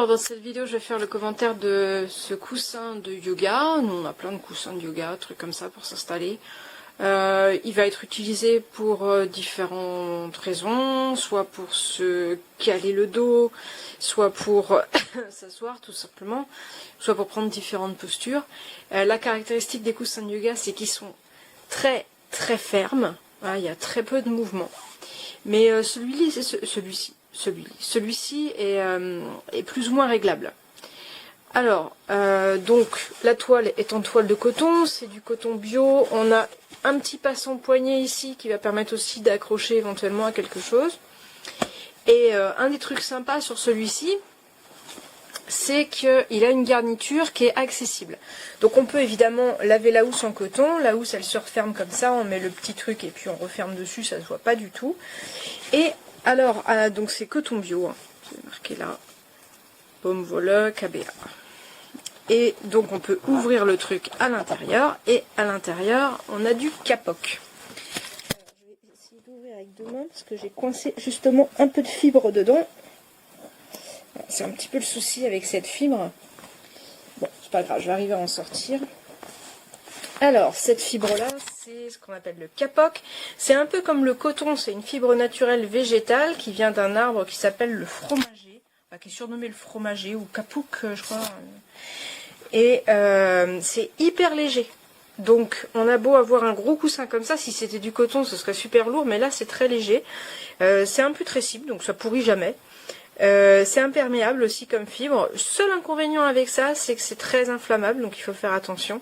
Alors dans cette vidéo je vais faire le commentaire de ce coussin de yoga. Nous on a plein de coussins de yoga, trucs comme ça pour s'installer. Il va être utilisé pour différentes raisons, soit pour se caler le dos, soit pour s'asseoir tout simplement, soit pour prendre différentes postures. La caractéristique des coussins de yoga, c'est qu'ils sont très fermes. Voilà, il y a très peu de mouvement. Mais celui-ci est plus ou moins réglable. Alors, donc la toile est en toile de coton, c'est du coton bio. On a un petit passant poignet ici qui va permettre aussi d'accrocher éventuellement à quelque chose. Et un des trucs sympas sur celui-ci, c'est qu'il a une garniture qui est accessible. Donc on peut évidemment laver la housse en coton. La housse elle se referme comme ça, on met le petit truc et puis on referme dessus, ça se voit pas du tout. Et alors, donc c'est coton bio, hein. C'est marqué là, pomme vola, KBA. Et donc on peut ouvrir le truc à l'intérieur, et à l'intérieur on a du capoc. Alors, je vais essayer d'ouvrir avec deux mains parce que j'ai coincé justement un peu de fibre dedans. C'est un petit peu le souci avec cette fibre. Bon, c'est pas grave, je vais arriver à en sortir. Alors, cette fibre-là, c'est ce qu'on appelle le capoc. C'est un peu comme le coton, c'est une fibre naturelle végétale qui vient d'un arbre qui s'appelle le fromager, enfin, qui est surnommé le fromager, ou capouk, je crois. Et c'est hyper léger. Donc, on a beau avoir un gros coussin comme ça, si c'était du coton, ce serait super lourd, mais là, c'est très léger. C'est imputrescible, donc ça pourrit jamais. C'est imperméable aussi comme fibre. Seul inconvénient avec ça, c'est que c'est très inflammable, donc il faut faire attention.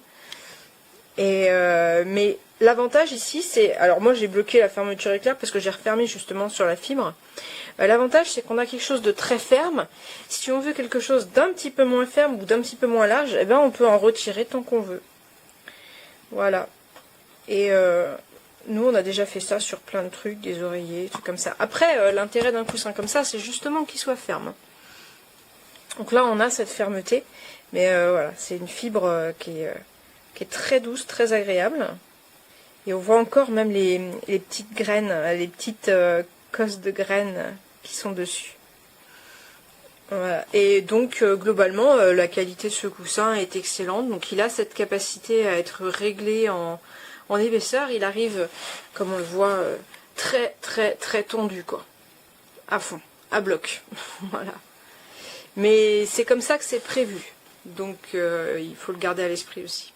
Et mais l'avantage ici, c'est... Alors moi j'ai bloqué la fermeture éclair parce que j'ai refermé justement sur la fibre. L'avantage c'est qu'on a quelque chose de très ferme. Si on veut quelque chose d'un petit peu moins ferme ou d'un petit peu moins large, eh ben on peut en retirer tant qu'on veut. Voilà. Et nous on a déjà fait ça sur plein de trucs, des oreillers, trucs comme ça. Après l'intérêt d'un coussin comme ça, c'est justement qu'il soit ferme. Donc là on a cette fermeté. Mais voilà, c'est une fibre qui est très douce, très agréable. Et on voit encore même les petites graines, les petites cosses de graines qui sont dessus. Voilà. Et donc globalement, la qualité de ce coussin est excellente. Donc il a cette capacité à être réglé en épaisseur. Il arrive, comme on le voit, très tendu, quoi. À fond, à bloc. Voilà. Mais c'est comme ça que c'est prévu. Donc il faut le garder à l'esprit aussi.